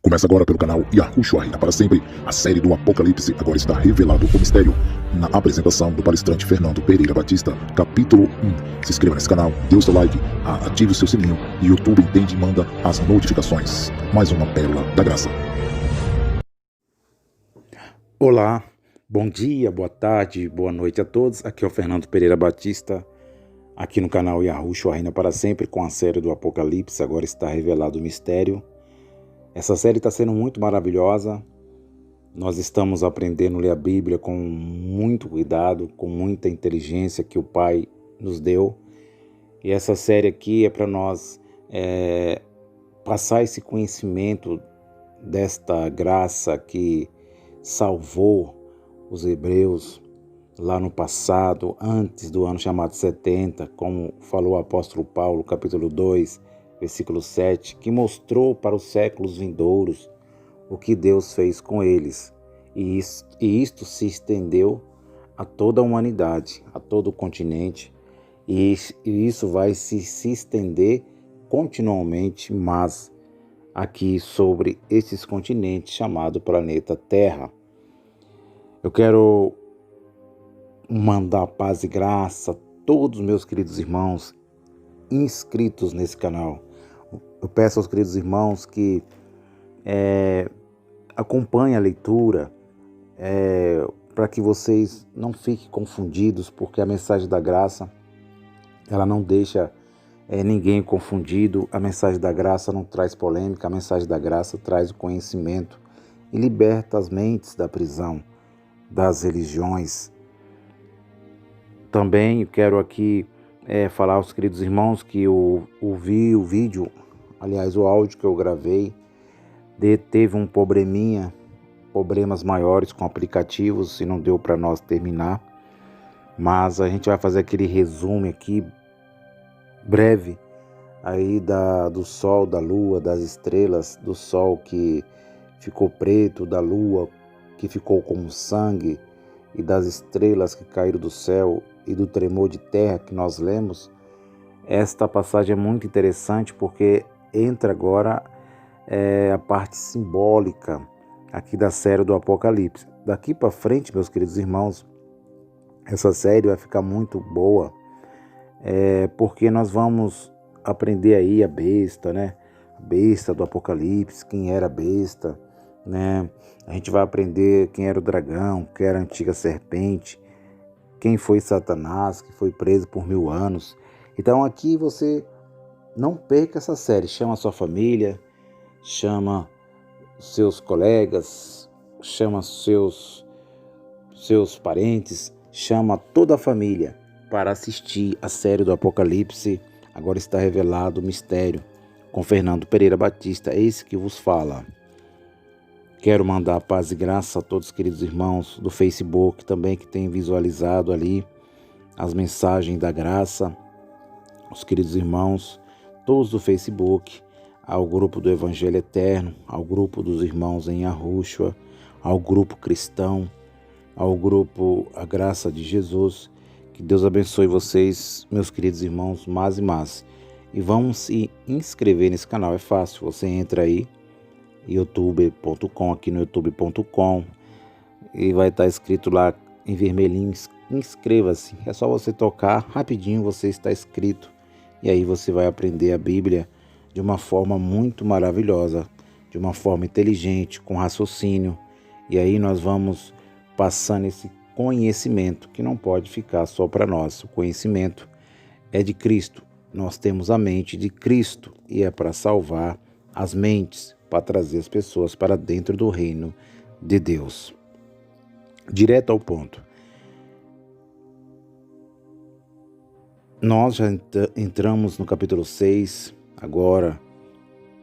Começa agora pelo canal Yahushua Reina para sempre. A série do Apocalipse agora está revelado o mistério. Na apresentação do palestrante Fernando Pereira Batista, capítulo 1. Se inscreva nesse canal, dê o seu like, ative o seu sininho e o YouTube entende e manda as notificações. Mais uma pérola da graça. Olá, bom dia, boa tarde, boa noite a todos. Aqui é o Fernando Pereira Batista, aqui no canal Yahushua Reina para sempre, com a série do Apocalipse. Agora está revelado o mistério. Essa série está sendo muito maravilhosa. Nós estamos aprendendo a ler a Bíblia com muito cuidado, com muita inteligência que o Pai nos deu. E essa série aqui é para nós passar esse conhecimento desta graça que salvou os hebreus lá no passado, antes do ano chamado 70, como falou o apóstolo Paulo, capítulo 2, versículo 7, que mostrou para os séculos vindouros o que Deus fez com eles. E isto se estendeu a toda a humanidade, a todo o continente, e isso vai se estender continuamente, mas aqui sobre esses continentes chamado planeta Terra. Eu quero mandar paz e graça a todos os meus queridos irmãos inscritos nesse canal. Eu peço aos queridos irmãos que acompanhem a leitura, para que vocês não fiquem confundidos, porque a mensagem da graça, ela não deixa ninguém confundido. A mensagem da graça não traz polêmica, a mensagem da graça traz o conhecimento e liberta as mentes da prisão das religiões. Também eu quero aqui falar aos queridos irmãos que eu ouvi o vídeo, aliás o áudio que eu gravei, teve um problemas maiores com aplicativos e não deu para nós terminar, mas a gente vai fazer aquele resumo aqui breve aí do sol, da lua, das estrelas, do sol que ficou preto, da lua que ficou como sangue e das estrelas que caíram do céu e do tremor de terra que nós lemos. Esta passagem é muito interessante porque entra agora a parte simbólica aqui da série do Apocalipse. Daqui para frente, meus queridos irmãos, essa série vai ficar muito boa, porque nós vamos aprender aí a besta, né? A besta do Apocalipse, quem era a besta, né? A gente vai aprender quem era o dragão, quem era a antiga serpente, quem foi Satanás, que foi preso por 1000 anos. Então aqui você não perca essa série. Chama a sua família, chama seus colegas, chama seus parentes, chama toda a família para assistir a série do Apocalipse. Agora está revelado o mistério, com Fernando Pereira Batista, esse que vos fala. Quero mandar paz e graça a todos os queridos irmãos do Facebook também, que têm visualizado ali as mensagens da graça. Os queridos irmãos, todos do Facebook, ao grupo do Evangelho Eterno, ao grupo dos irmãos em Yahushua, ao grupo cristão, ao grupo A Graça de Jesus. Que Deus abençoe vocês, meus queridos irmãos, mais e mais. E vamos se inscrever nesse canal, é fácil, você entra aí, youtube.com, aqui no youtube.com, e vai estar escrito lá em vermelhinho, inscreva-se. É só você tocar, rapidinho você está inscrito, e aí você vai aprender a Bíblia de uma forma muito maravilhosa, de uma forma inteligente, com raciocínio, e aí nós vamos passando esse conhecimento que não pode ficar só para nós. O conhecimento é de Cristo, nós temos a mente de Cristo e é para salvar as mentes, para trazer as pessoas para dentro do reino de Deus. Direto ao ponto. Nós já entramos no capítulo 6, agora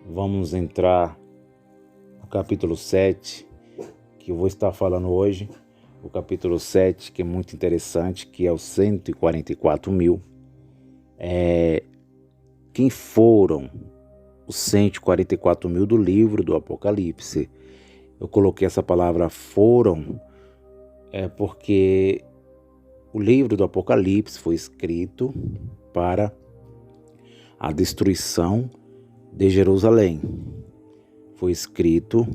vamos entrar no capítulo 7, que eu vou estar falando hoje. O capítulo 7, que é muito interessante, que é os 144 mil. Quem foram os 144 mil do livro do Apocalipse? Eu coloquei essa palavra foram, porque o livro do Apocalipse foi escrito para a destruição de Jerusalém. foi escrito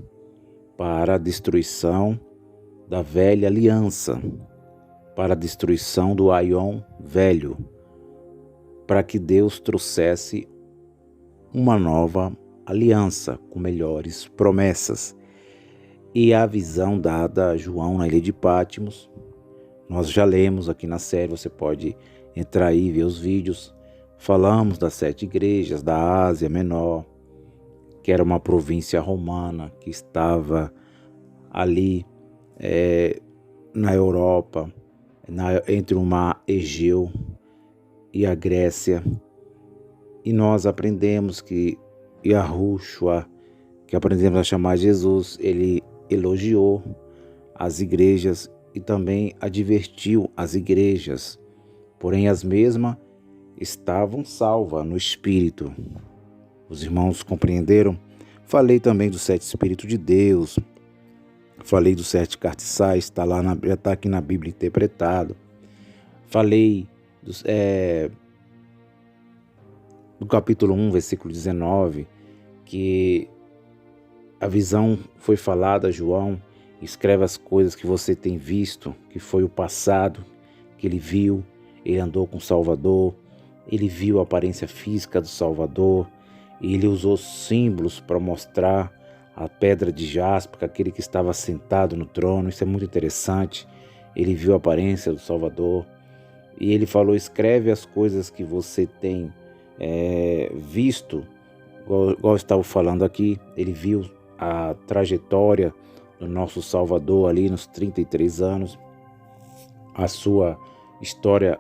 para a destruição da velha aliança, para a destruição do Aion velho, para que Deus trouxesse uma nova aliança com melhores promessas. E a visão dada a João na ilha de Patmos, nós já lemos aqui na série, você pode entrar aí e ver os vídeos. Falamos das 7 igrejas da Ásia Menor, que era uma província romana que estava ali na Europa, entre o mar Egeu e a Grécia. E nós aprendemos que Yahushua, que aprendemos a chamar Jesus, ele elogiou as igrejas e também advertiu as igrejas, porém as mesmas estavam salvas no Espírito. Os irmãos compreenderam? Falei também dos 7 Espíritos de Deus, falei dos 7 cartiçais, já está aqui na Bíblia interpretado. Falei do capítulo 1, versículo 19, que a visão foi falada a João: escreve as coisas que você tem visto, que foi o passado, que ele viu, ele andou com o Salvador, ele viu a aparência física do Salvador, e ele usou símbolos para mostrar a pedra de jaspe, aquele que estava sentado no trono. Isso é muito interessante. Ele viu a aparência do Salvador e ele falou: escreve as coisas que você tem visto, igual eu estava falando aqui. Ele viu a trajetória do nosso Salvador ali nos 33 anos, a sua história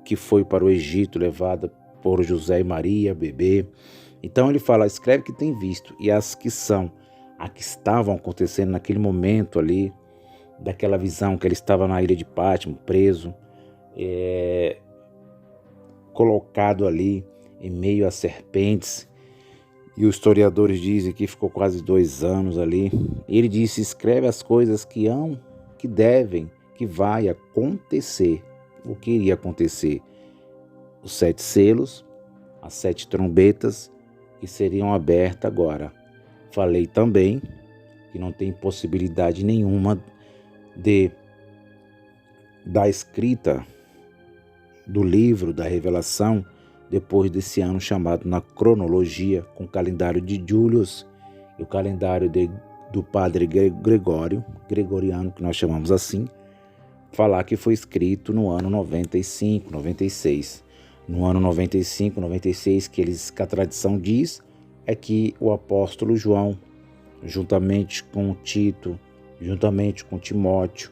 que foi para o Egito, levada por José e Maria, bebê. Então ele fala: escreve que tem visto, e as que estavam acontecendo naquele momento ali, daquela visão que ele estava na ilha de Patmos, preso, colocado ali em meio a serpentes, e os historiadores dizem que ficou quase 2 anos ali. Ele disse: escreve as coisas que devem, que vai acontecer. O que iria acontecer? Os 7 selos, as 7 trombetas que seriam abertas agora. Falei também que não tem possibilidade nenhuma da escrita do livro da Revelação depois desse ano chamado na cronologia, com o calendário de Július e o calendário do padre Gregoriano, que nós chamamos assim, falar que foi escrito no ano 95, 96. No ano 95, 96, que a tradição diz, é que o apóstolo João, juntamente com Tito, juntamente com Timóteo,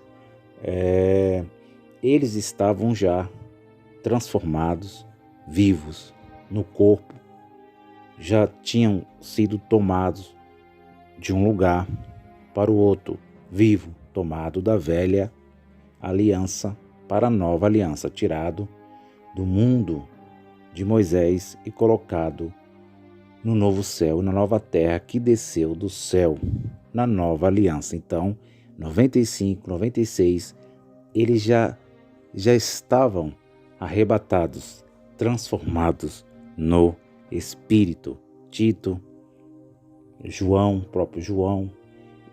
eles estavam já transformados, vivos no corpo, já tinham sido tomados de um lugar para o outro, vivo, tomado da velha aliança para a nova aliança, tirado do mundo de Moisés e colocado no novo céu e na nova terra que desceu do céu, na nova aliança. Então, 95, 96, eles já estavam arrebatados, transformados no Espírito. Tito, João, próprio João,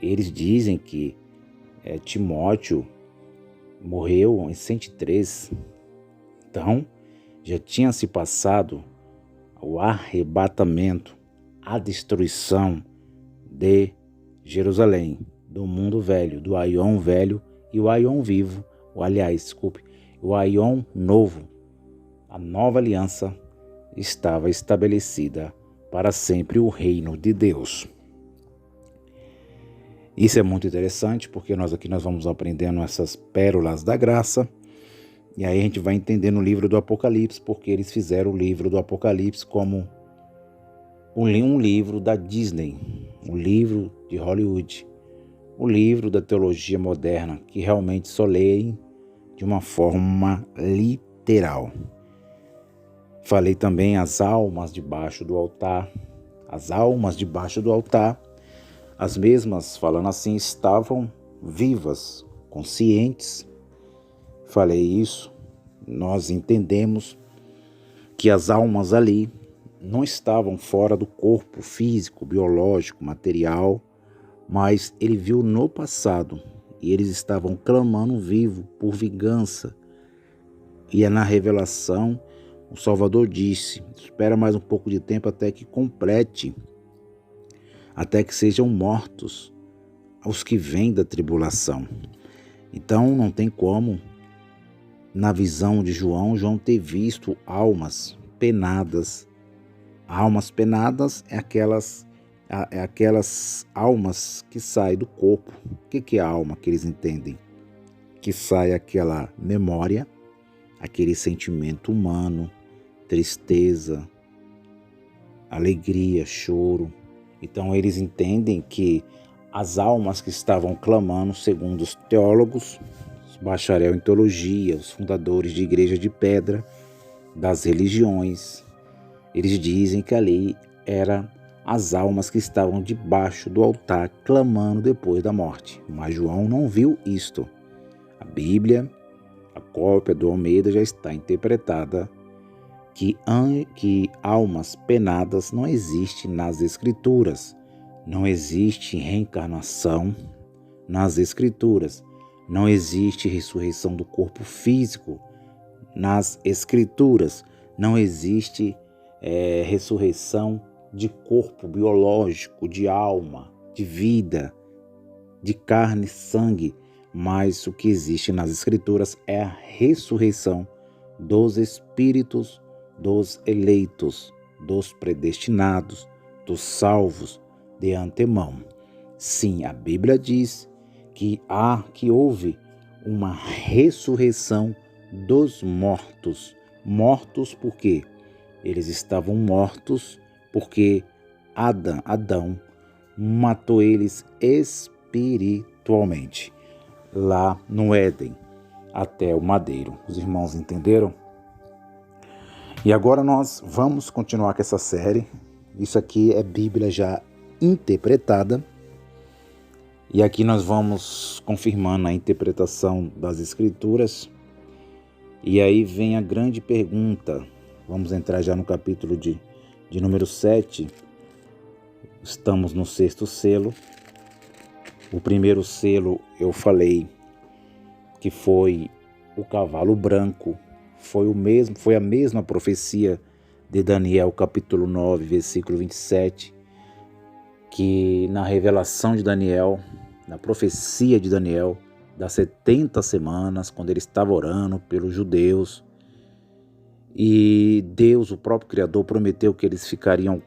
eles dizem que Timóteo morreu em 103. Então, já tinha se passado o arrebatamento, a destruição de Jerusalém, do mundo velho, do Aion velho e o Aion vivo, o Aion novo. A nova aliança estava estabelecida para sempre, o reino de Deus. Isso é muito interessante, porque nós vamos aprendendo essas pérolas da graça, e aí a gente vai entender no livro do Apocalipse, porque eles fizeram o livro do Apocalipse como um livro da Disney, um livro de Hollywood, o livro da teologia moderna, que realmente só leem de uma forma literal. Falei também as almas debaixo do altar. As almas debaixo do altar, as mesmas, falando assim, estavam vivas, conscientes. Falei isso, nós entendemos que as almas ali não estavam fora do corpo físico, biológico, material, mas ele viu no passado e eles estavam clamando vivo por vingança. E é na revelação, o Salvador disse: espera mais um pouco de tempo até que complete, até que sejam mortos os que vêm da tribulação. Então não tem como, na visão de João ter visto almas penadas. Almas penadas é aquelas almas que saem do corpo. O que é a alma que eles entendem? Que sai aquela memória, aquele sentimento humano, tristeza, alegria, choro. Então eles entendem que as almas que estavam clamando, segundo os teólogos, os bacharel em teologia, os fundadores de igreja de pedra, das religiões, eles dizem que ali eram as almas que estavam debaixo do altar clamando depois da morte. Mas João não viu isto. A Bíblia, a cópia do Almeida, já está interpretada que almas penadas não existem nas Escrituras. Não existe reencarnação nas Escrituras. Não existe ressurreição do corpo físico nas Escrituras. Não existe ressurreição de corpo biológico, de alma, de vida, de carne e sangue. Mas o que existe nas Escrituras é a ressurreição dos espíritos, dos eleitos, dos predestinados, dos salvos de antemão. Sim, a Bíblia diz que houve uma ressurreição dos mortos. Mortos por quê? Eles estavam mortos porque Adão matou eles espiritualmente, lá no Éden, até o madeiro. Os irmãos entenderam? E agora nós vamos continuar com essa série. Isso aqui é Bíblia já interpretada. E aqui nós vamos confirmando a interpretação das Escrituras. E aí vem a grande pergunta. Vamos entrar já no capítulo de número 7. Estamos no 6º selo. O primeiro selo eu falei que foi o cavalo branco. Foi a mesma profecia de Daniel, capítulo 9, versículo 27, que na revelação de Daniel, na profecia de Daniel, das 70 semanas, quando ele estava orando pelos judeus, e Deus, o próprio Criador, prometeu que eles ficariam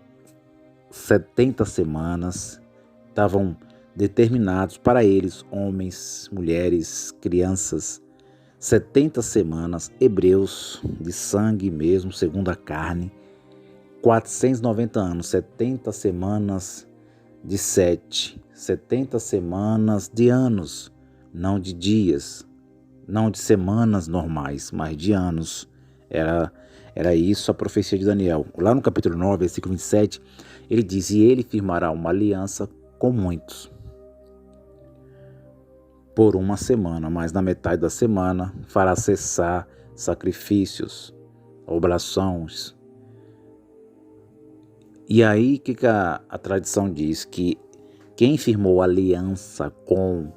70 semanas, estavam determinados para eles, homens, mulheres, crianças, 70 semanas, hebreus, de sangue mesmo, segundo a carne, 490 anos, 70 semanas de 7, 70 semanas de anos, não de dias, não de semanas normais, mas de anos. Era isso a profecia de Daniel. Lá no capítulo 9, versículo 27, ele diz: e ele firmará uma aliança com muitos por uma semana, mas na metade da semana fará cessar sacrifícios, oblações. E aí que a tradição diz? Que quem firmou aliança com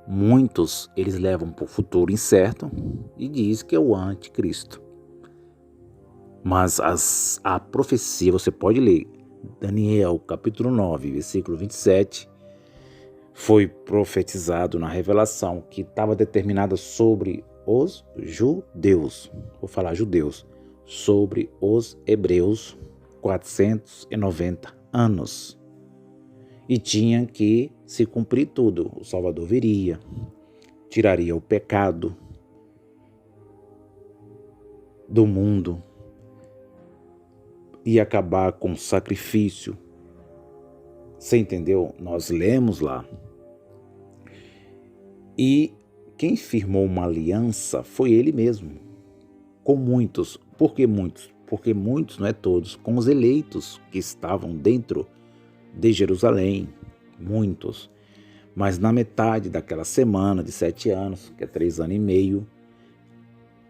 muitos, eles levam para o futuro incerto e diz que é o anticristo. Mas a profecia, você pode ler, Daniel capítulo 9, versículo 27, foi profetizado na revelação que estava determinada sobre os judeus, vou falar judeus, sobre os hebreus, 490 anos. E tinha que se cumprir tudo. O Salvador viria, tiraria o pecado do mundo, ia acabar com o sacrifício. Você entendeu? Nós lemos lá. E quem firmou uma aliança foi ele mesmo, com muitos. Por que muitos? Porque muitos, não é todos, com os eleitos que estavam dentro de Jerusalém, muitos. Mas na metade daquela semana de 7 anos, que é 3 anos e meio,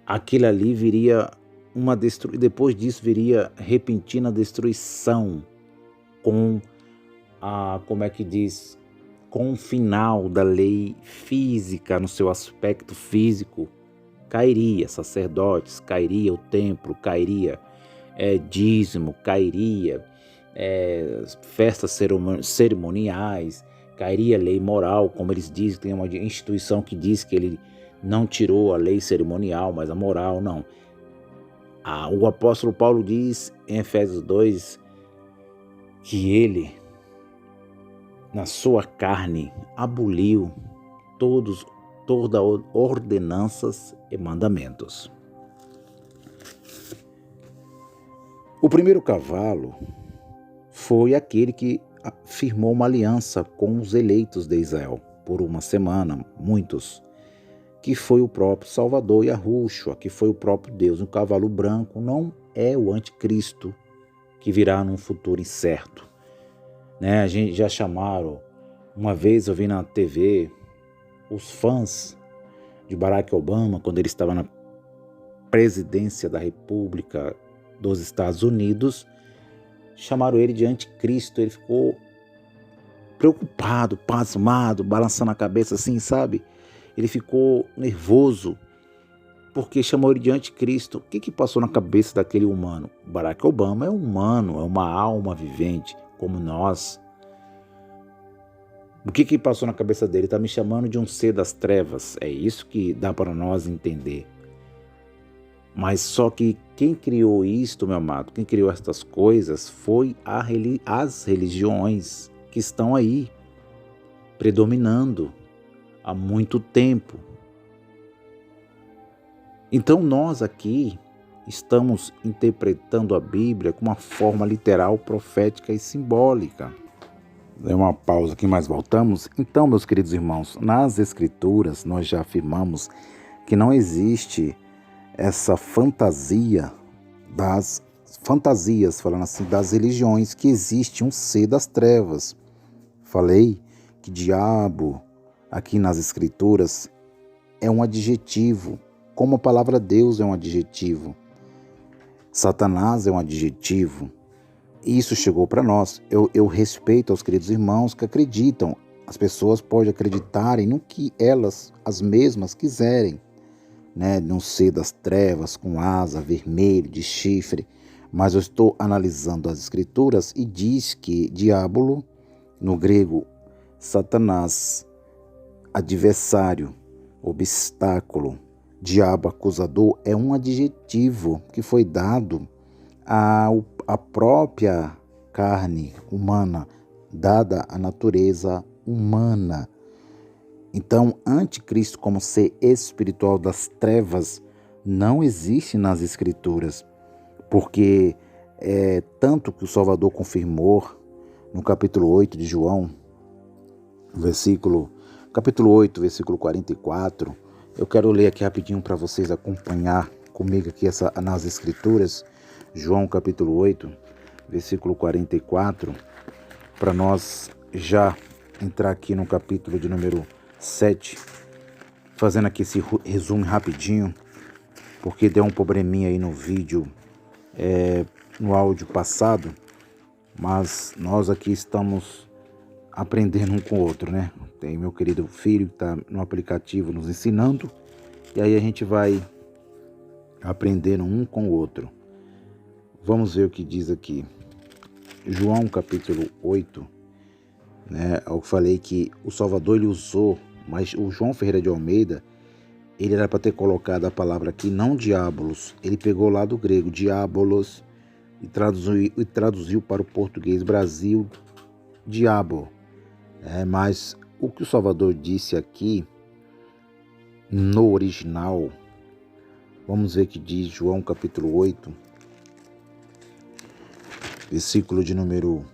aquilo ali viria depois disso viria repentina destruição com com o final da lei física no seu aspecto físico. Cairia sacerdotes, cairia o templo, cairia dízimo, cairia festas cerimoniais, cairia lei moral, como eles dizem, tem uma instituição que diz que ele não tirou a lei cerimonial, mas a moral não. O apóstolo Paulo diz em Efésios 2 que ele, na sua carne, aboliu todas ordenanças e mandamentos. O primeiro cavalo foi aquele que firmou uma aliança com os eleitos de Israel por uma semana, muitos, que foi o próprio Salvador Yahushua, que foi o próprio Deus. O cavalo branco não é o anticristo que virá num futuro incerto. A gente já chamaram, uma vez eu vi na TV, os fãs de Barack Obama, quando ele estava na presidência da República dos Estados Unidos, chamaram ele de anticristo. Ele ficou preocupado, pasmado, balançando a cabeça assim, sabe? Ele ficou nervoso, porque chamou ele de anticristo. O que passou na cabeça daquele humano? Barack Obama é um humano, é uma alma vivente, como nós. O que passou na cabeça dele? Está me chamando de um ser das trevas. É isso que dá para nós entender. Mas só que quem criou isto, meu amado, quem criou estas coisas foi as religiões que estão aí, predominando há muito tempo. Então nós aqui estamos interpretando a Bíblia com uma forma literal, profética e simbólica. Dê uma pausa aqui, mas voltamos. Então, meus queridos irmãos, nas Escrituras nós já afirmamos que não existe essa fantasia falando assim, das religiões, que existe um ser das trevas. Falei que diabo, aqui nas Escrituras, é um adjetivo, como a palavra Deus é um adjetivo. Satanás é um adjetivo. Isso chegou para nós. Eu respeito aos queridos irmãos que acreditam. As pessoas podem acreditarem no que elas, as mesmas, quiserem, num ser das trevas, com asa, vermelho, de chifre. Mas eu estou analisando as Escrituras e diz que diabo, no grego, Satanás, adversário, obstáculo, diabo acusador, é um adjetivo que foi dado à própria carne humana, dada à natureza humana. Então, anticristo como ser espiritual das trevas não existe nas Escrituras, porque tanto que o Salvador confirmou no capítulo 8 de João, capítulo 8, versículo 44, eu quero ler aqui rapidinho para vocês acompanhar comigo aqui nas Escrituras, João capítulo 8, versículo 44, para nós já entrar aqui no capítulo de número 7, fazendo aqui esse resumo rapidinho, porque deu um probleminha aí no vídeo, no áudio passado, mas nós aqui estamos aprendendo um com o outro, Tem meu querido filho que está no aplicativo nos ensinando, e aí a gente vai aprendendo um com o outro. Vamos ver o que diz aqui. João capítulo 8, eu falei que o Salvador ele usou, mas o João Ferreira de Almeida, ele era para ter colocado a palavra aqui, não diabolos. Ele pegou lá do grego, diabolos, e traduziu para o português Brasil, diabo. Mas o que o Salvador disse aqui, no original, vamos ver o que diz João capítulo 8, versículo de número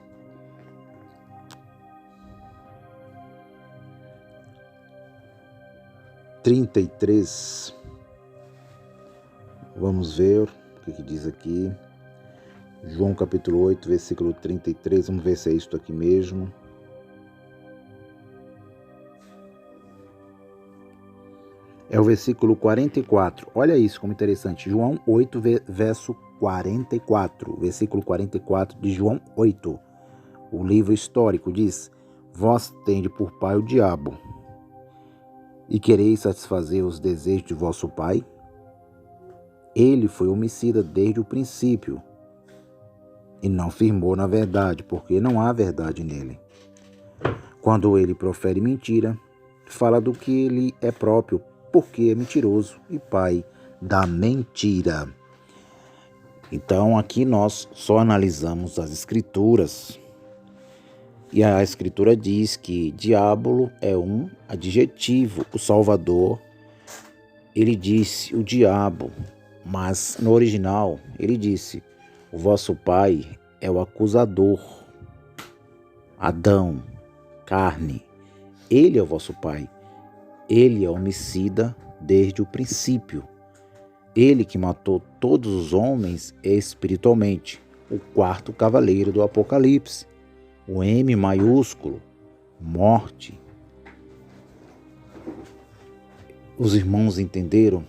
33. Vamos ver o que diz aqui. João capítulo 8, versículo 33. Vamos ver se é isto aqui mesmo. É o versículo 44. Olha isso como interessante. João 8, verso 44. Versículo 44 de João 8. O livro histórico diz: Vós tende por pai o diabo, e quereis satisfazer os desejos de vosso pai? Ele foi homicida desde o princípio, e não firmou na verdade, porque não há verdade nele. Quando ele profere mentira, fala do que ele é próprio, porque é mentiroso e pai da mentira. Então aqui nós só analisamos as escrituras, e a escritura diz que diabo é um adjetivo. O Salvador, ele disse o diabo, mas no original ele disse: o vosso pai é o acusador. Adão, carne, ele é o vosso pai. Ele é homicida desde o princípio. Ele que matou todos os homens espiritualmente. O quarto cavaleiro do Apocalipse. O M maiúsculo, morte. Os irmãos entenderam?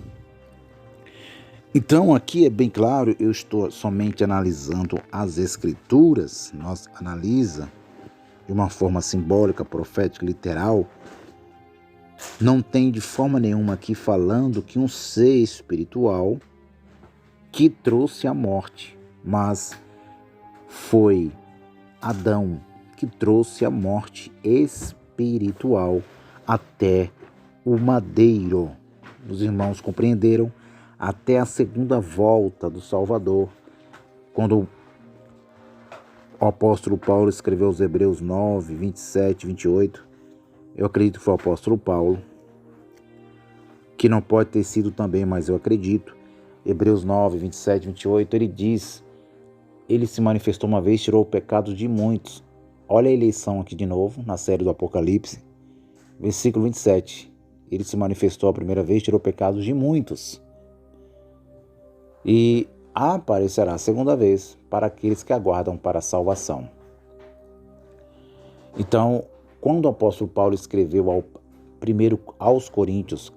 Então aqui é bem claro, eu estou somente analisando as escrituras. Nós analisa de uma forma simbólica, profética, literal. Não tem de forma nenhuma aqui falando que um ser espiritual que trouxe a morte, mas foi Adão que trouxe a morte espiritual até o madeiro. Os irmãos compreenderam? Até a segunda volta do Salvador, quando o apóstolo Paulo escreveu aos Hebreus 9, 27, 28, eu acredito que foi o apóstolo Paulo, que não pode ter sido também, mas eu acredito. Hebreus 9, 27, 28, ele diz: ele se manifestou uma vez, tirou o pecado de muitos. Olha a eleição aqui de novo, na série do Apocalipse. Versículo 27. Ele se manifestou a primeira vez, tirou pecados de muitos. E aparecerá a segunda vez para aqueles que aguardam para a salvação. Então, quando o apóstolo Paulo escreveu aos Coríntios,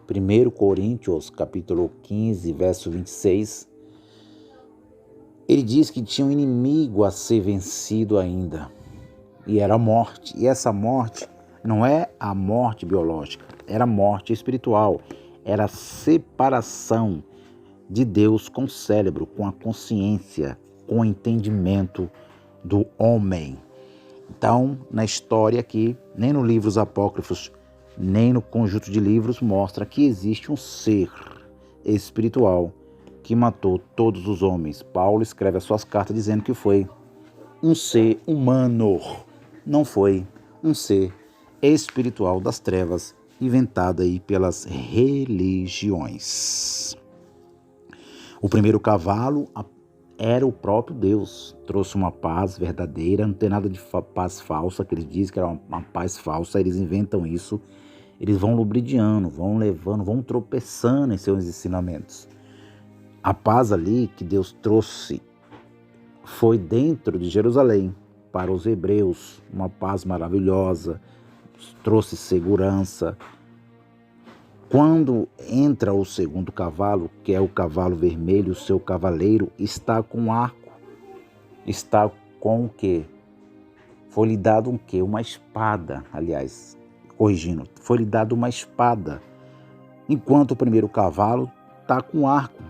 1 Coríntios, capítulo 15, verso 26, ele diz que tinha um inimigo a ser vencido ainda, e era a morte. E essa morte não é a morte biológica, era a morte espiritual, era a separação de Deus com o cérebro, com a consciência, com o entendimento do homem. Então, na história aqui, nem no livro Os Apócrifos, nem no conjunto de livros, mostra que existe um ser espiritual que matou todos os homens. Paulo escreve as suas cartas dizendo que foi um ser humano, não foi um ser espiritual das trevas, inventado aí pelas religiões. O primeiro cavalo era o próprio Deus, trouxe uma paz verdadeira, não tem nada de paz falsa, que eles dizem que era uma paz falsa, eles inventam isso, eles vão lubridiando, vão levando, vão tropeçando em seus ensinamentos. A paz ali que Deus trouxe foi dentro de Jerusalém, para os hebreus, uma paz maravilhosa, trouxe segurança. Quando entra o segundo cavalo, que é o cavalo vermelho, o seu cavaleiro está com arco. Está com o quê? Foi-lhe dado um quê? Uma espada, aliás, corrigindo, foi-lhe dado uma espada. Enquanto o primeiro cavalo está com arco.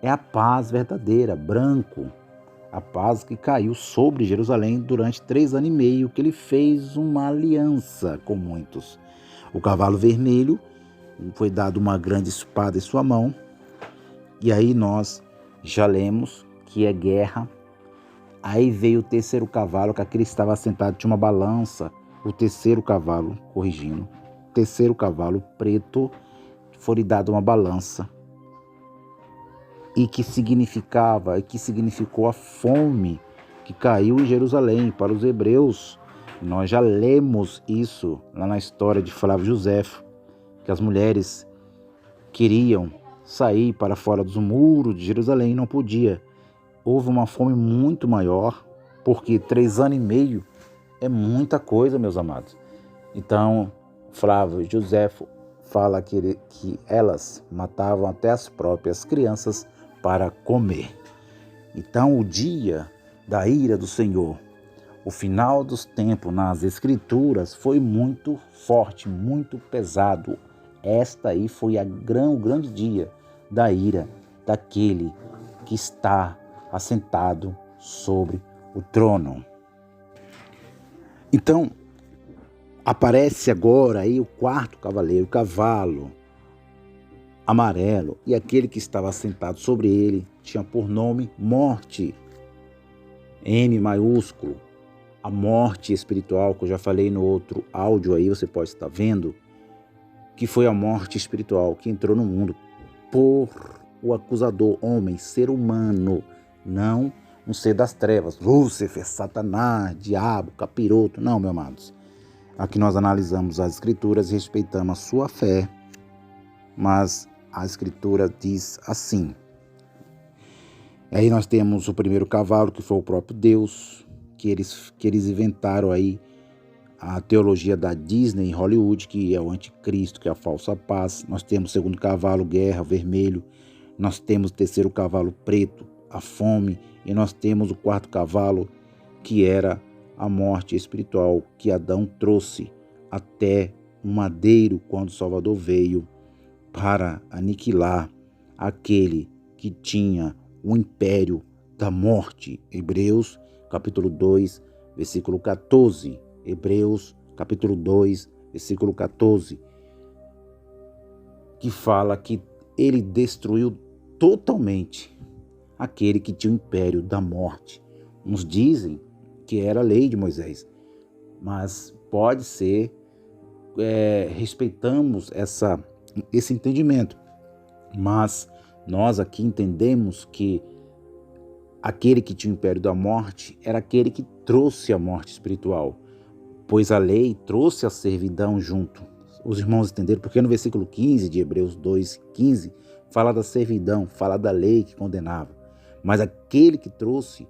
É a paz verdadeira, branco. A paz que caiu sobre Jerusalém durante 3 anos e meio, que ele fez uma aliança com muitos. O cavalo vermelho foi dado uma grande espada em sua mão. E aí nós já lemos que é guerra. Aí veio o terceiro cavalo, que aquele estava sentado, tinha uma balança. O terceiro cavalo, corrigindo, terceiro cavalo preto, foi-lhe dado uma balança. E que significou a fome que caiu em Jerusalém para os hebreus. Nós já lemos isso lá na história de Flávio Joséfo, que as mulheres queriam sair para fora dos muros de Jerusalém e não podia. Houve uma fome muito maior, porque 3 anos e meio é muita coisa, meus amados. Então, Flávio Joséfo fala que elas matavam até as próprias crianças para comer. Então, o dia da ira do Senhor, o final dos tempos nas Escrituras foi muito forte, muito pesado. Esta aí foi o grande dia da ira daquele que está assentado sobre o trono. Então, aparece agora aí o quarto cavaleiro, o cavalo amarelo, e aquele que estava sentado sobre ele tinha por nome Morte, M maiúsculo, a morte espiritual, que eu já falei no outro áudio aí, você pode estar vendo, que foi a morte espiritual que entrou no mundo por o acusador, homem, ser humano, não um ser das trevas, Lúcifer, Satanás, diabo, capiroto, não, meus amados. Aqui nós analisamos as Escrituras e respeitamos a sua fé, mas a Escritura diz assim. Aí nós temos o primeiro cavalo, que foi o próprio Deus, que eles inventaram aí a teologia da Disney em Hollywood, que é o anticristo, que é a falsa paz. Nós temos o segundo cavalo, guerra, vermelho. Nós temos o terceiro cavalo, preto, a fome. E nós temos o quarto cavalo, que era a morte espiritual, que Adão trouxe até o madeiro quando o Salvador veio para aniquilar aquele que tinha o império da morte. Hebreus capítulo 2, versículo 14. Hebreus capítulo 2, versículo 14, que fala que ele destruiu totalmente aquele que tinha o império da morte. Uns dizem que era a lei de Moisés, mas pode ser, respeitamos esse entendimento, mas nós aqui entendemos que aquele que tinha o império da morte era aquele que trouxe a morte espiritual, pois a lei trouxe a servidão junto. Os irmãos entenderam? Porque no versículo 15 de Hebreus 2:15 fala da servidão, fala da lei que condenava. Mas aquele que trouxe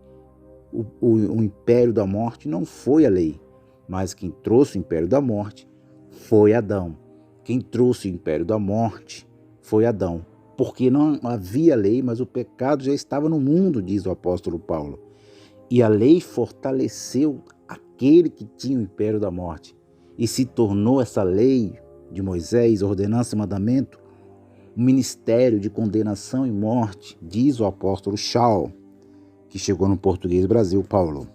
o império da morte não foi a lei, mas quem trouxe o império da morte foi Adão. Quem trouxe o império da morte foi Adão. Porque não havia lei, mas o pecado já estava no mundo, diz o apóstolo Paulo. E a lei fortaleceu aquele que tinha o império da morte. E se tornou essa lei de Moisés, ordenança e mandamento, um ministério de condenação e morte, diz o apóstolo Shaw, que chegou no português Brasil, Paulo.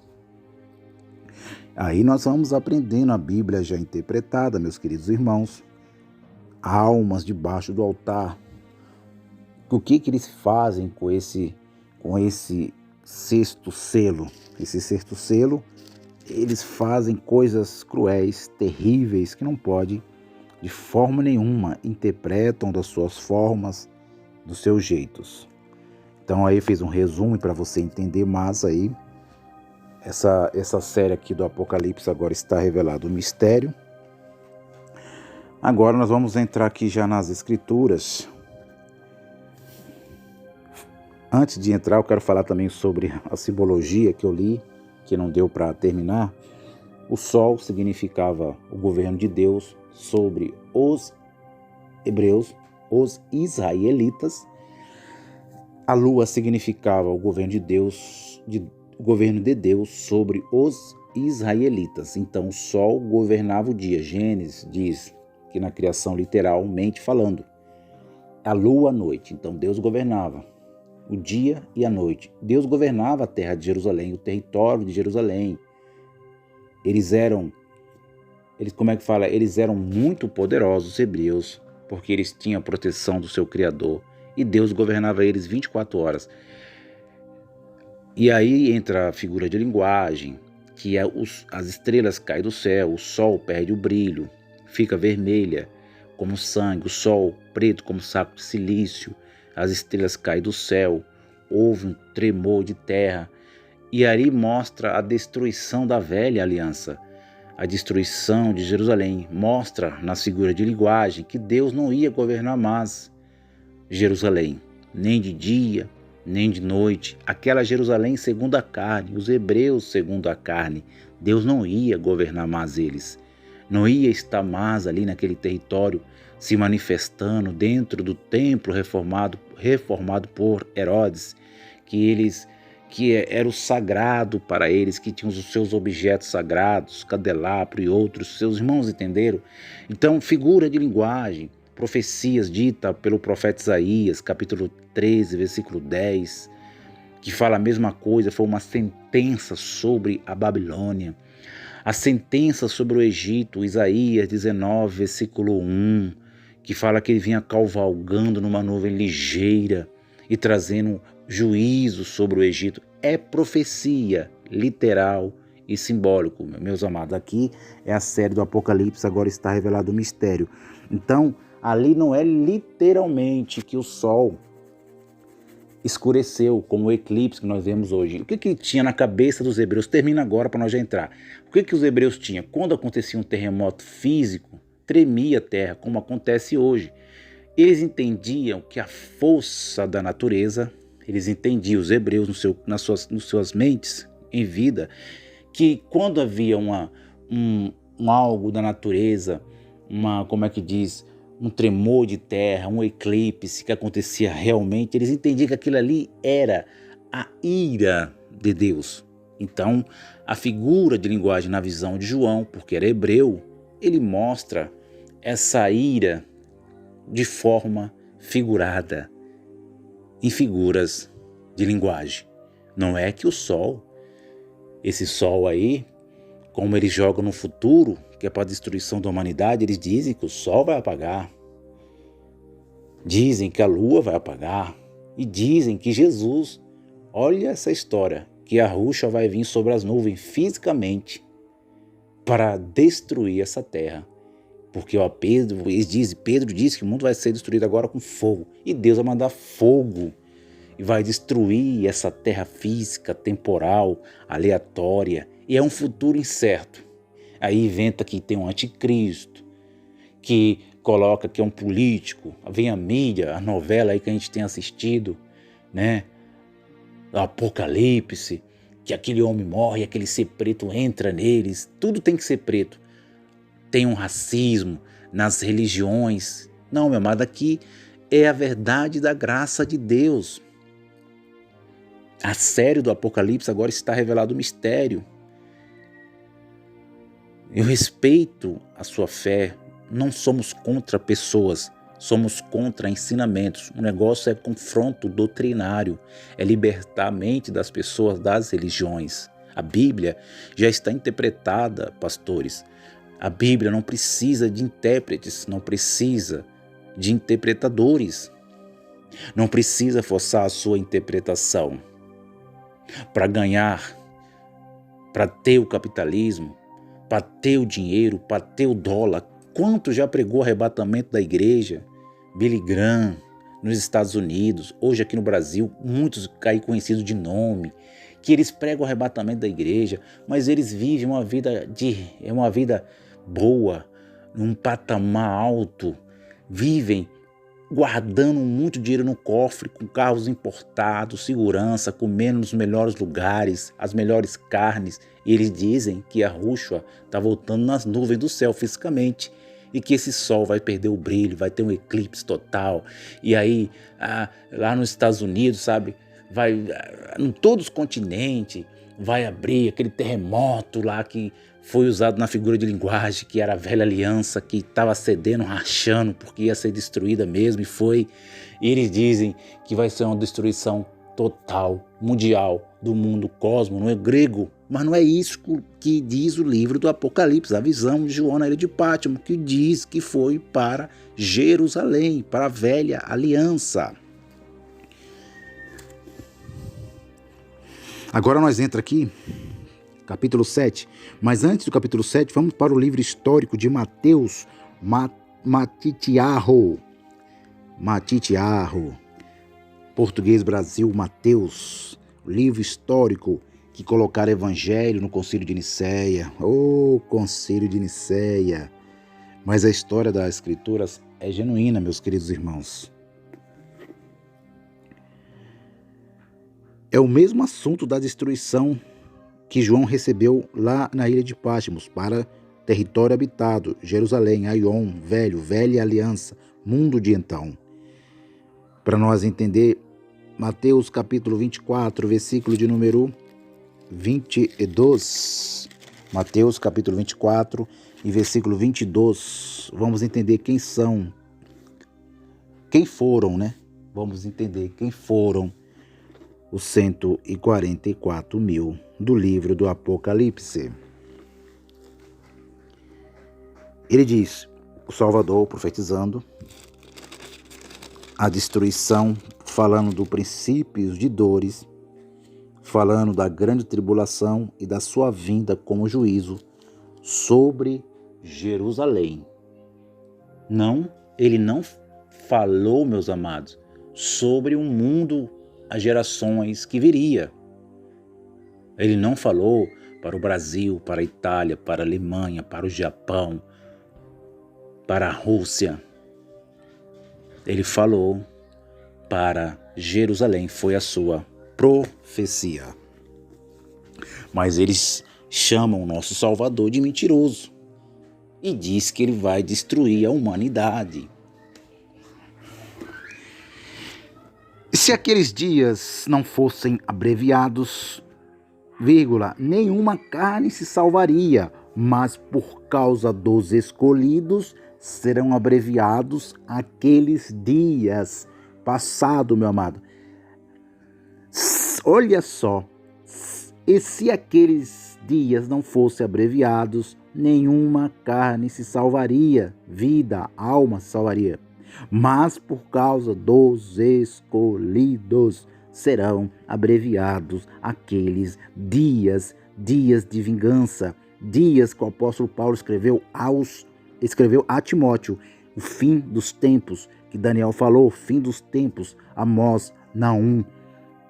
Aí nós vamos aprendendo a Bíblia já interpretada, meus queridos irmãos. Almas debaixo do altar. O que eles fazem com esse sexto selo? Esse sexto selo, eles fazem coisas cruéis, terríveis, que não pode, de forma nenhuma, interpretam das suas formas, dos seus jeitos. Então aí fez um resumo para você entender mais aí. Essa série aqui do Apocalipse agora está revelado o mistério. Agora nós vamos entrar aqui já nas Escrituras. Antes de entrar, eu quero falar também sobre a simbologia que eu li, que não deu para terminar. O sol significava o governo de Deus sobre os hebreus, os israelitas. A lua significava o governo de Deus, o governo de Deus sobre os israelitas. Então o sol governava o dia. Gênesis diz que na criação, literalmente falando, a lua à noite. Então Deus governava o dia e a noite. Deus governava a terra de Jerusalém, o território de Jerusalém. Eles eram muito poderosos, os hebreus, porque eles tinham a proteção do seu Criador. E Deus governava eles 24 horas. E aí entra a figura de linguagem, que é as estrelas caem do céu, o sol perde o brilho, fica vermelha como sangue, o sol preto como saco de silício, as estrelas caem do céu, houve um tremor de terra. E aí mostra a destruição da velha aliança, a destruição de Jerusalém. Mostra na figura de linguagem que Deus não ia governar mais Jerusalém, nem de dia, nem de noite. Aquela Jerusalém segundo a carne, os hebreus segundo a carne, Deus não ia governar mais eles. não ia estar mais ali naquele território se manifestando dentro do templo reformado por Herodes, que era o sagrado para eles, que tinham os seus objetos sagrados, candelabro e outros. Seus irmãos entenderam? Então, figura de linguagem, profecias ditas pelo profeta Isaías, capítulo 13, versículo 10, que fala a mesma coisa, foi uma sentença sobre a Babilônia. A sentença sobre o Egito, Isaías 19, versículo 1, que fala que ele vinha cavalgando numa nuvem ligeira e trazendo juízo sobre o Egito. É profecia literal e simbólico, meus amados. Aqui é a série do Apocalipse, agora está revelado o mistério. Então, ali não é literalmente que o sol escureceu, como o eclipse que nós vemos hoje. O que tinha na cabeça dos hebreus? Termina agora para nós já entrar. O que os hebreus tinham? Quando acontecia um terremoto físico, tremia a terra, como acontece hoje. Eles entendiam que a força da natureza, eles entendiam, os hebreus nas suas mentes, em vida, que quando havia algo da natureza, um tremor de terra, um eclipse que acontecia realmente, eles entendiam que aquilo ali era a ira de Deus. Então, a figura de linguagem na visão de João, porque era hebreu, ele mostra essa ira de forma figurada, em figuras de linguagem. Não é que o sol, esse sol aí, como eles jogam no futuro, que é para a destruição da humanidade, eles dizem que o sol vai apagar, dizem que a lua vai apagar, e dizem que Jesus, olha essa história, que a Rússia vai vir sobre as nuvens fisicamente para destruir essa terra. Porque Pedro diz que o mundo vai ser destruído agora com fogo, e Deus vai mandar fogo e vai destruir essa terra física, temporal, aleatória, e é um futuro incerto. Aí inventa que tem um anticristo, que coloca que é um político, vem a mídia, a novela aí que a gente tem assistido, né? O Apocalipse, que aquele homem morre, aquele ser preto entra neles, tudo tem que ser preto. Tem um racismo nas religiões. Não, meu amado, aqui é a verdade da graça de Deus. A série do Apocalipse agora está revelado o mistério. Eu respeito a sua fé, não somos contra pessoas, somos contra ensinamentos. O negócio é confronto doutrinário, é libertar a mente das pessoas das religiões. A Bíblia já está interpretada, pastores. A Bíblia não precisa de intérpretes, não precisa de interpretadores, não precisa forçar a sua interpretação para ganhar, para ter o capitalismo, para ter o dinheiro, para ter o dólar. Quanto já pregou o arrebatamento da igreja? Billy Graham, nos Estados Unidos, hoje aqui no Brasil, muitos aí conhecidos de nome, que eles pregam o arrebatamento da igreja, mas eles vivem uma vida boa, num patamar alto, vivem guardando muito dinheiro no cofre, com carros importados, segurança, comendo nos melhores lugares, as melhores carnes, e eles dizem que a Rússia está voltando nas nuvens do céu fisicamente, e que esse sol vai perder o brilho, vai ter um eclipse total, e aí lá nos Estados Unidos, sabe, em todos os continentes, vai abrir aquele terremoto lá que foi usado na figura de linguagem, que era a velha aliança, que estava cedendo, rachando, porque ia ser destruída mesmo, e foi. E eles dizem que vai ser uma destruição total, mundial, do mundo cosmo, não é grego, mas não é isso que diz o livro do Apocalipse, a visão de João na ilha de Pátimo, que diz que foi para Jerusalém, para a velha aliança. Agora nós entramos aqui, capítulo 7, mas antes do capítulo 7, vamos para o livro histórico de Mateus Matitiarro, português Brasil, Mateus, o livro histórico que colocaram evangelho no Concílio de Nicéia, Concílio de Nicéia, mas a história das escrituras é genuína, meus queridos irmãos. É o mesmo assunto da destruição que João recebeu lá na ilha de Patmos para território habitado, Jerusalém, Aion, velho, velha aliança, mundo de então. Para nós entender, Mateus capítulo 24, versículo de número 22. Mateus capítulo 24 e versículo 22. Vamos entender quem foram, né? Vamos entender quem foram os 144 mil do livro do Apocalipse. Ele diz, o Salvador profetizando a destruição, falando do princípios de dores, falando da grande tribulação e da sua vinda como juízo sobre Jerusalém. Não, ele não falou, meus amados, sobre um mundo, as gerações que viria. Ele não falou para o Brasil, para a Itália, para a Alemanha, para o Japão, para a Rússia. Ele falou para Jerusalém, foi a sua profecia. Mas eles chamam o nosso Salvador de mentiroso e diz que ele vai destruir a humanidade. E se aqueles dias não fossem abreviados, nenhuma carne se salvaria, mas por causa dos escolhidos serão abreviados aqueles dias. Passado, meu amado. Olha só, e se aqueles dias não fossem abreviados, nenhuma carne se salvaria, vida, alma se salvaria. Mas por causa dos escolhidos serão abreviados aqueles dias, dias de vingança, dias que o apóstolo Paulo escreveu a Timóteo, o fim dos tempos, que Daniel falou, fim dos tempos, Amós, Naum.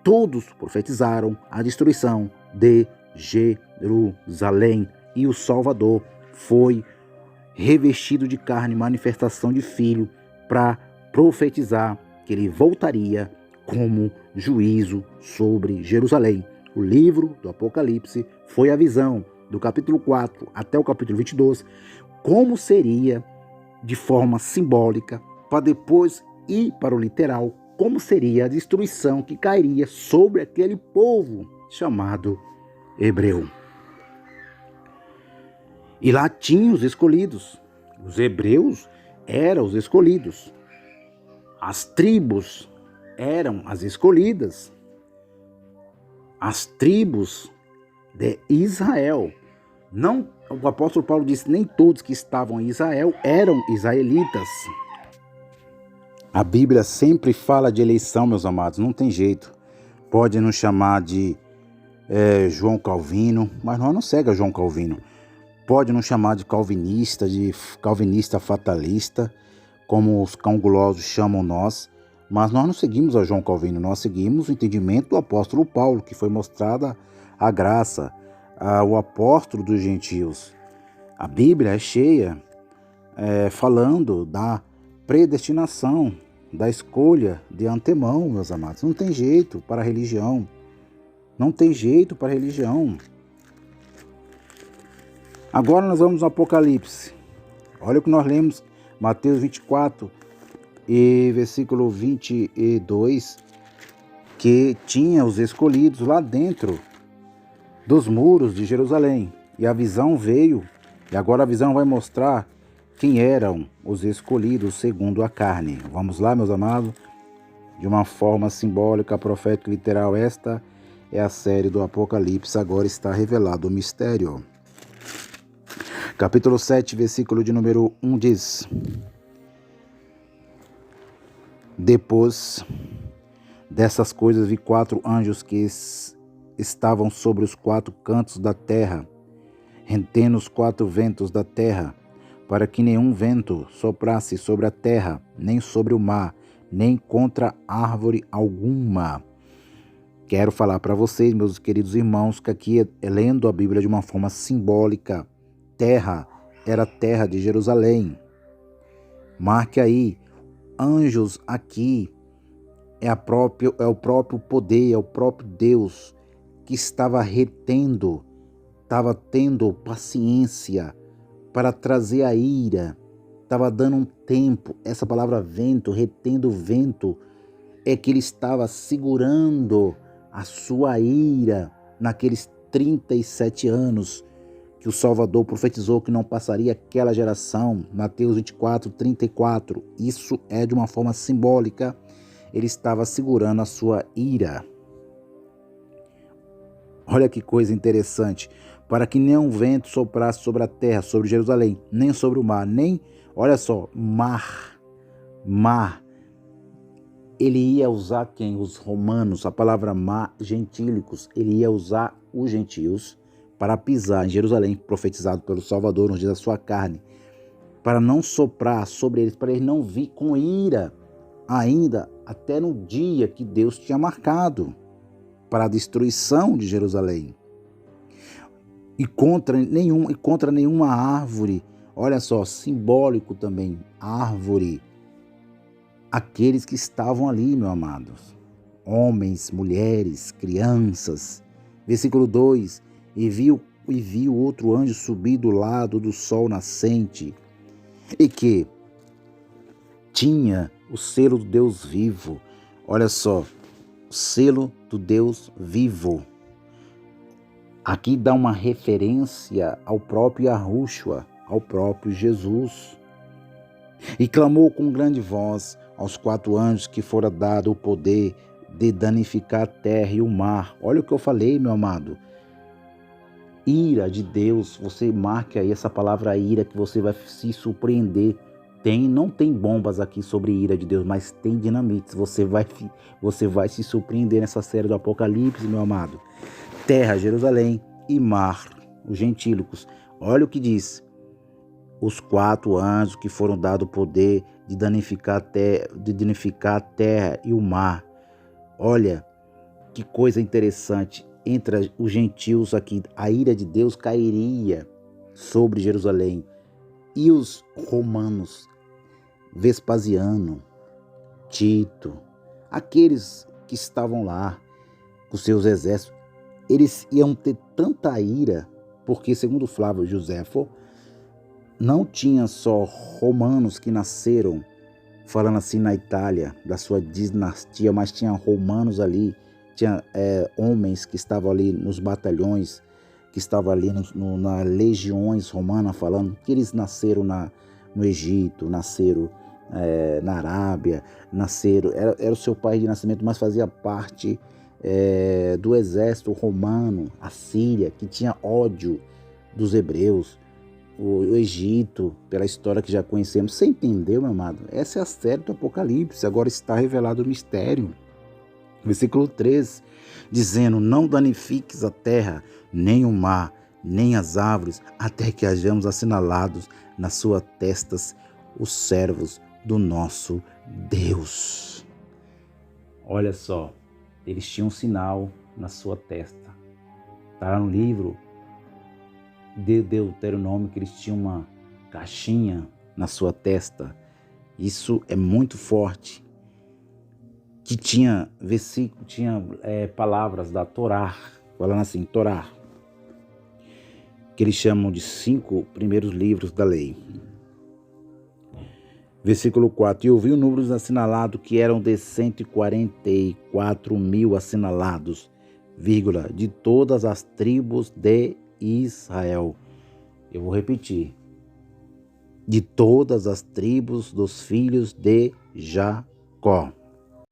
Todos profetizaram a destruição de Jerusalém, e o Salvador foi revestido de carne, manifestação de filho, para profetizar que ele voltaria como juízo sobre Jerusalém. O livro do Apocalipse foi a visão do capítulo 4 até o capítulo 22, como seria de forma simbólica, para depois ir para o literal, como seria a destruição que cairia sobre aquele povo chamado hebreu. E lá tinha os escolhidos. Os hebreus eram os escolhidos. As tribos eram as escolhidas. As tribos de Israel. Não, o apóstolo Paulo disse, nem todos que estavam em Israel eram israelitas. A Bíblia sempre fala de eleição, meus amados, não tem jeito. Pode nos chamar de João Calvino, mas nós não seguimos João Calvino. Pode nos chamar de calvinista fatalista, como os cão-gulosos chamam nós, mas nós não seguimos a João Calvino, nós seguimos o entendimento do apóstolo Paulo, que foi mostrada a graça, o apóstolo dos gentios. A Bíblia é cheia falando da predestinação, da escolha de antemão, meus amados. Não tem jeito para a religião. Não tem jeito para a religião. Agora nós vamos ao Apocalipse. Olha o que nós lemos, Mateus 24 e versículo 22, que tinha os escolhidos lá dentro dos muros de Jerusalém. E a visão veio, e agora a visão vai mostrar quem eram os escolhidos segundo a carne. Vamos lá, meus amados? De uma forma simbólica, profética, literal, esta é a série do Apocalipse. Agora está revelado o mistério. Capítulo 7, versículo de número 1 diz: Depois dessas coisas vi 4 anjos que estavam sobre os 4 cantos da terra, retendo os 4 ventos da terra, para que nenhum vento soprasse sobre a terra, nem sobre o mar, nem contra árvore alguma. Quero falar para vocês, meus queridos irmãos, que aqui lendo a Bíblia de uma forma simbólica, terra era a terra de Jerusalém. Marque aí, anjos aqui é o próprio poder, é o próprio Deus que estava retendo, estava tendo paciência para trazer a ira. Estava dando um tempo. Essa palavra vento, retendo o vento, é que ele estava segurando a sua ira naqueles 37 anos que o Salvador profetizou que não passaria aquela geração. Mateus 24, 34. Isso é de uma forma simbólica. Ele estava segurando a sua ira. Olha que coisa interessante. Para que nenhum vento soprasse sobre a terra, sobre Jerusalém, nem sobre o mar, nem, olha só, mar. Ele ia usar quem? Os romanos. A palavra mar, gentílicos. Ele ia usar os gentios para pisar em Jerusalém, profetizado pelo Salvador nos dias da sua carne, para não soprar sobre eles, para eles não vir com ira, ainda até no dia que Deus tinha marcado para a destruição de Jerusalém. E contra nenhuma árvore, olha só, simbólico também, árvore, aqueles que estavam ali, meus amados, homens, mulheres, crianças. Versículo 2, e viu outro anjo subir do lado do sol nascente, e que tinha o selo do Deus vivo. Olha só, o selo do Deus vivo. Aqui dá uma referência ao próprio Yahushua, ao próprio Jesus. E clamou com grande voz aos 4 anjos que fora dado o poder de danificar a terra e o mar. Olha o que eu falei, meu amado. Ira de Deus, você marque aí essa palavra ira que você vai se surpreender. Não tem bombas aqui sobre ira de Deus, mas tem dinamites. Você vai se surpreender nessa série do Apocalipse, meu amado. Terra, Jerusalém, e mar, os gentílicos. Olha o que diz. Os 4 anjos que foram dados o poder de danificar a terra e o mar. Olha que coisa interessante. Entre os gentios aqui, a ira de Deus cairia sobre Jerusalém. E os romanos, Vespasiano, Tito, aqueles que estavam lá com seus exércitos, eles iam ter tanta ira, porque segundo Flávio Joséfo, não tinha só romanos que nasceram, falando assim, na Itália, da sua dinastia, mas tinha romanos ali, tinha homens que estavam ali nos batalhões, que estavam ali nas legiões romanas, falando que eles nasceram no Egito, nasceram na Arábia, era o seu país de nascimento, mas fazia parte do exército romano, a Síria, que tinha ódio dos hebreus, o Egito, pela história que já conhecemos. Você entendeu, meu amado? Essa é a série do Apocalipse, agora está revelado o mistério. Versículo 13, dizendo, não danifiques a terra, nem o mar, nem as árvores, até que hajamos assinalados nas suas testas os servos do nosso Deus. Olha só, eles tinham um sinal na sua testa. Está no livro de Deuteronômio que eles tinham uma caixinha na sua testa. Isso é muito forte. Que tinha versículo, tinha palavras da Torá, falando assim, Torá, que eles chamam de 5 primeiros livros da lei. Versículo 4, e eu vi o número assinalado que eram de 144 mil assinalados, vírgula, de todas as tribos de Israel. Eu vou repetir. De todas as tribos dos filhos de Jacó.